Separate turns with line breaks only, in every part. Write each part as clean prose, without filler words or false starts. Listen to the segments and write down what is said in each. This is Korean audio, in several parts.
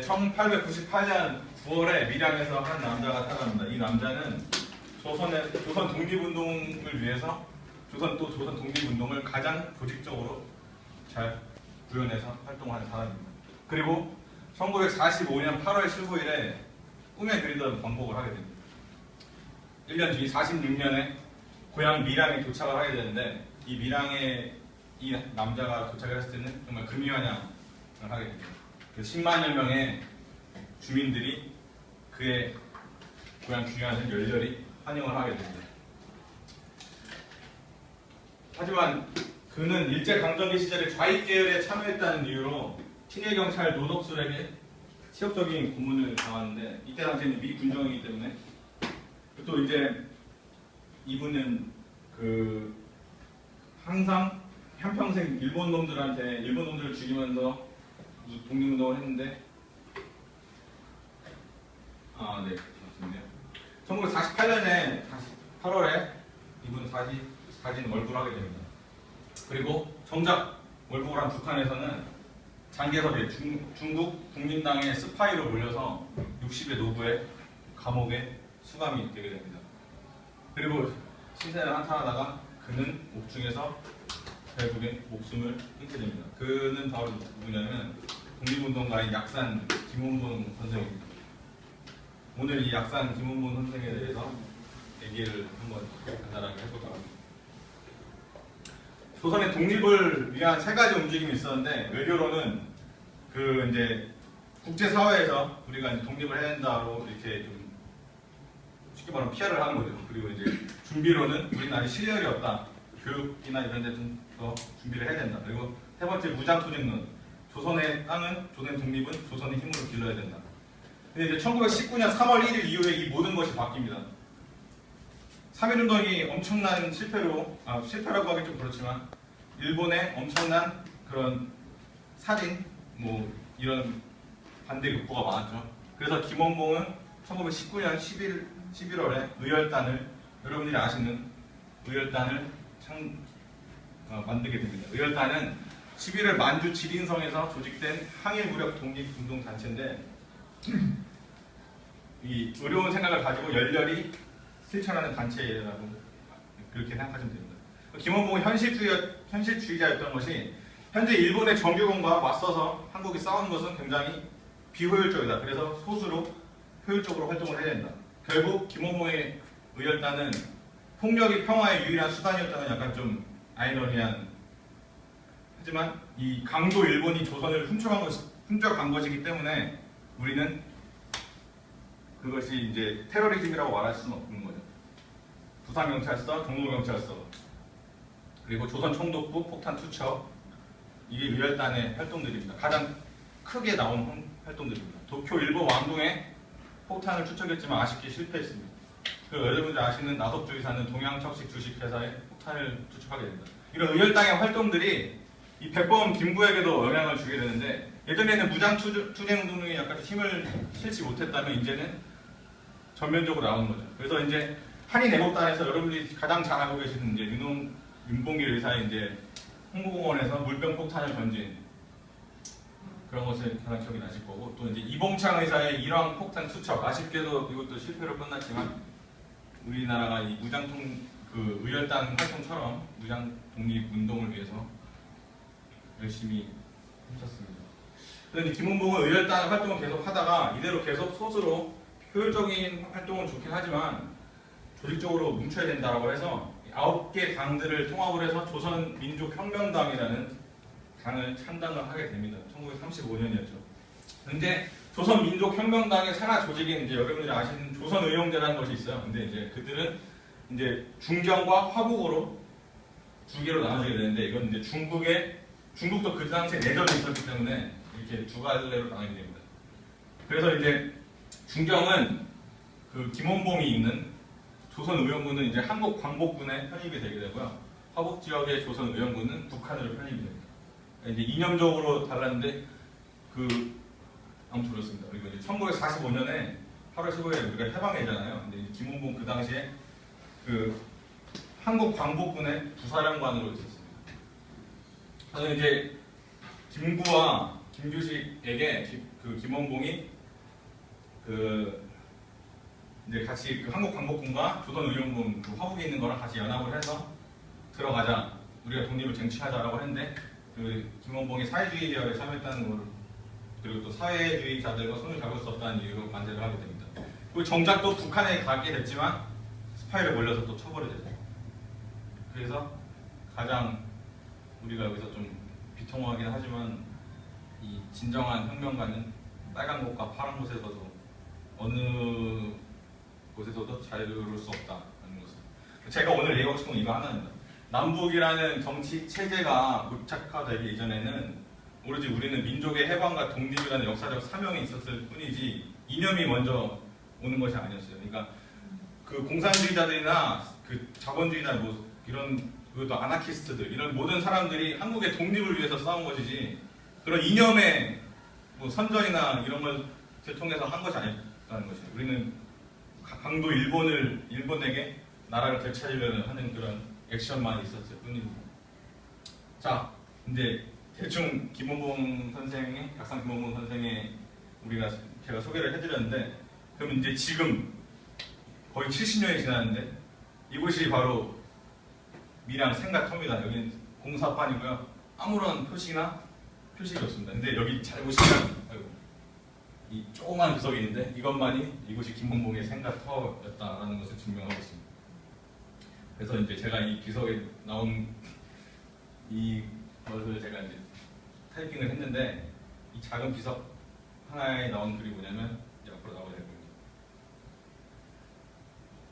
1898년 9월에 밀양에서 한 남자가 살아납니다. 이 남자는 조선 독립운동을 위해서 조선 독립운동을 가장 조직적으로 잘 구현해서 활동하는 사람입니다. 그리고 1945년 8월 15일에 꿈에 그리던 광복을 하게 됩니다. 1년 뒤 46년에 고향 밀양에 도착을 하게 되는데 이 밀양에 이 남자가 도착했을 때는 정말 금이환영을 하게 됩니다. 10만여 명의 주민들이 그의 고향 귀환을 열렬히 환영을 하게 됩니다. 하지만 그는 일제강점기 시절에 좌익 계열에 참여했다는 이유로 친일경찰 노덕술에게 치욕적인 고문을 당하는데 이때 당시에는 미 군정이기 때문에 또 이제 이분은 항상 한평생 일본 놈들을 죽이면서 독립운동을 했는데 네, 맞습니다. 1948년에 8월에 이분 다시 사진 월북을 하게 됩니다. 그리고 정작 월북을 한 북한에서는 장개섭에 중국 국민당의 스파이로 몰려서 60의 노부의 감옥에 수감이 되게 됩니다. 그리고 신세를 한탄하다가 그는 옥중에서 결국에 목숨을 끊게 됩니다. 그는 바로 누구냐면 독립운동가인 약산 김원봉 선생입니다. 오늘 이 약산 김원봉 선생에 대해서 얘기를 한번 간단하게 해볼까 합니다. 조선의 독립을 위한 세 가지 움직임이 있었는데 외교로는 이제 국제사회에서 우리가 이제 독립을 해야 된다고 이렇게 좀 쉽게 말하면 PR을 하는 거죠. 그리고 이제 준비로는 우리는 아직 실력이 없다. 교육이나 이런 데 좀 더 준비를 해야 된다. 그리고 세 번째 무장투쟁론. 조선의 땅은, 조선의 독립은 조선의 힘으로 길러야 된다. 근데 이제 1919년 3월 1일 이후에 이 모든 것이 바뀝니다. 3.1운동이 엄청난 실패라고 하기 좀 그렇지만 일본의 엄청난 그런 살인, 이런 반대 극보가 많았죠. 그래서 김원봉은 1919년 11월에 의열단을, 여러분들이 아시는 의열단을 만들게 됩니다. 의열단은 11월 만주 지린성에서 조직된 항일무력 독립운동단체인데 이 어려운 생각을 가지고 열렬히 실천하는 단체라고 그렇게 생각하시면 됩니다. 김원봉은 현실주의자였던 것이 현재 일본의 정규군과 맞서서 한국이 싸우는 것은 굉장히 비효율적이다. 그래서 소수로 효율적으로 활동을 해야 된다. 결국 김원봉의 의열단은 폭력이 평화의 유일한 수단이었다는 약간 좀 아이러니한, 하지만 이 강도 일본이 조선을 훔쳐간 것이기 때문에 우리는 그것이 이제 테러리즘이라고 말할 수는 없는 거죠. 부산경찰서, 종로경찰서, 그리고 조선총독부 폭탄 투척, 이게 의열단의 활동들입니다. 가장 크게 나온 활동들입니다. 도쿄 일본 왕궁에 폭탄을 투척했지만 아쉽게 실패했습니다. 그리고 여러분들 아시는 나석주의사는 동양척식 주식회사에 폭탄을 투척하게 됩니다. 이런 의열단의 활동들이 이 백범 김구에게도 영향을 주게 되는데, 예전에는 무장투쟁운동이 약간 힘을 실지 못했다면 이제는 전면적으로 나오는 거죠. 그래서 이제 한인애국단에서 여러분들이 가장 잘 알고 계시는 이제 윤봉길 의사의 이제 홍보공원에서 물병 폭탄을 던진 그런 것을 가장 기억이 나실 거고, 또 이제 이봉창 의사의 일왕 폭탄 투척, 아쉽게도 이것도 실패로 끝났지만 우리나라가 이 의열단 활동처럼 무장 독립 운동을 위해서 열심히 훔쳤습니다. 그런데 김원봉은 의열단 활동을 계속 하다가 이대로 계속 소수로 효율적인 활동은 좋긴 하지만 조직적으로 뭉쳐야 된다고 해서 9개 당들을 통합을 해서 조선민족혁명당이라는 당을 창당을 하게 됩니다. 1935년이었죠. 근데 조선민족혁명당의 산하 조직인 이제 여러분들이 아시는 조선의용제라는 것이 있어요. 근데 이제 그들은 이제 중경과 화북으로 두 개로 나눠지게 되는데, 이건 이제 중국도 그 당시에 내전이 있었기 때문에 이렇게 두 갈래로 나눠지게 됩니다. 그래서 이제 중경은 김원봉이 있는 조선의용군은 이제 한국 광복군에 편입이 되게 되고요. 화북 지역의 조선의용군은 북한으로 편입이 됩니다. 이제 이념적으로 달랐는데 아무튼 그렇습니다. 그리고 이제 1945년에 8월 15일에 우리가 해방이잖아요. 근데 김원봉 그 당시에 한국 광복군의 부사령관으로 있었습니다. 그래서 이제 김구와 김규식에게 김원봉이 이제 같이 한국광복군과 조선의용군 화북에 있는 거랑 같이 연합을 해서 들어가자, 우리가 독립을 쟁취하자라고 했는데 김원봉이 사회주의 계열에 참여했다는 걸, 그리고 또 사회주의자들과 손을 잡을 수 없다는 이유로 반대를 하게 됩니다. 그리고 정작 또 북한에 가게 됐지만 스파이를 몰려서 또 처벌이 됐죠. 그래서 가장 우리가 여기서 좀 비통하긴 하지만 이 진정한 혁명가는 빨간 곳과 파란 곳에서도 어느 곳에서도 자유로울 수 없다는 것을. 제가 오늘 얘기하고 싶은 건 이거 하나입니다. 남북이라는 정치 체제가 무착화되기 이전에는 오로지 우리는 민족의 해방과 독립이라는 역사적 사명이 있었을 뿐이지 이념이 먼저 오는 것이 아니었어요. 그러니까 그 공산주의자들이나 그 자본주의나 뭐 이런 그것도 아나키스트들 이런 모든 사람들이 한국의 독립을 위해서 싸운 것이지 그런 이념의 뭐 선전이나 이런 걸 통해서 한 것이 아니었다는 것이에요. 우리는 강도 일본에게 나라를 되찾으려는 하는 그런 액션만 있었을 뿐입니다. 자, 이제 대충 김원봉 선생의 약산 김원봉 선생의 제가 소개를 해드렸는데, 그럼 이제 지금 거의 70년이 지났는데 이곳이 바로 밀양 생가터입니다. 여기는 공사판이고요. 아무런 표식이 없습니다. 근데 여기 잘 보시면 이 조그만 비석이 있는데 이것만이 이곳이 김원봉의 생가터였다라는 것을 증명하고 있습니다. 그래서 이제 제가 이 비석에 나온 이것을 제가 이제 타이핑을 했는데, 이 작은 비석 하나에 나온 글이 뭐냐면 이제 앞으로 나오게 될 겁니다.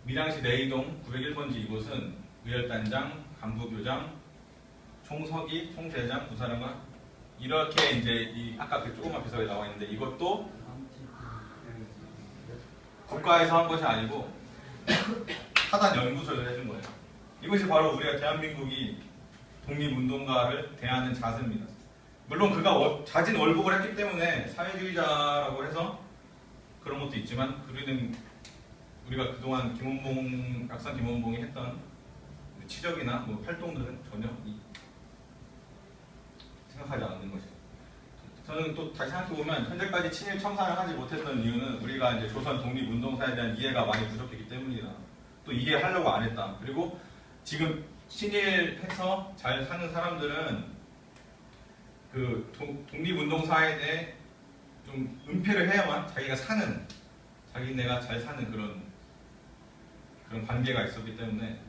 밀양시 내이동 901번지 이곳은 의열단장, 간부교장, 총서기, 총대장, 부사령관 이렇게 이제 아까 그 조그만 비석에 나와 있는데 이것도 국가에서 한 것이 아니고 사단 연구소에서 해준 거예요. 이것이 바로 우리가 대한민국이 독립운동가를 대하는 자세입니다. 물론 그가 자진 월북을 했기 때문에 사회주의자라고 해서 그런 것도 있지만 우리가 그동안 약산 김원봉이 했던 치적이나 뭐 활동들은 전혀 생각하지 않는 것이죠. 저는 또 다시 생각해보면 현재까지 친일 청산을 하지 못했던 이유는 우리가 이제 조선 독립운동사에 대한 이해가 많이 부족했기 때문이다. 또 이해하려고 안 했다. 그리고 지금 친일해서 잘 사는 사람들은 그 독립운동사에 대해 좀 은폐를 해야만 자기네가 잘 사는 그런 관계가 있었기 때문에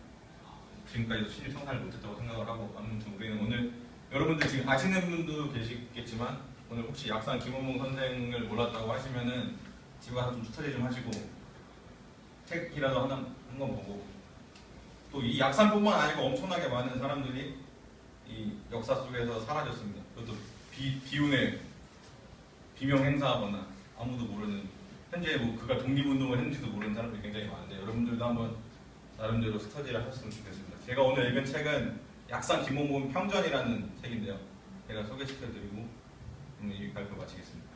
지금까지도 친일 청산을 못했다고 생각을 하고, 아무튼 우리는 오늘 여러분들 지금 아시는 분도 계시겠지만 오늘 혹시 약산 김원봉 선생을 몰랐다고 하시면은 집에 가서 좀 스터디 좀 하시고 책이라도 한 권 보고, 또 이 약산뿐만 아니고 엄청나게 많은 사람들이 이 역사 속에서 사라졌습니다. 그것도 비운의 비명 행사하거나 아무도 모르는, 현재 뭐 그가 독립운동을 했는지도 모르는 사람들이 굉장히 많은데 여러분들도 한번 나름대로 스터디를 하셨으면 좋겠습니다. 제가 오늘 읽은 책은 약산 김원봉 평전이라는 책인데요. 제가 소개시켜드리고 이 발표 마치겠습니다.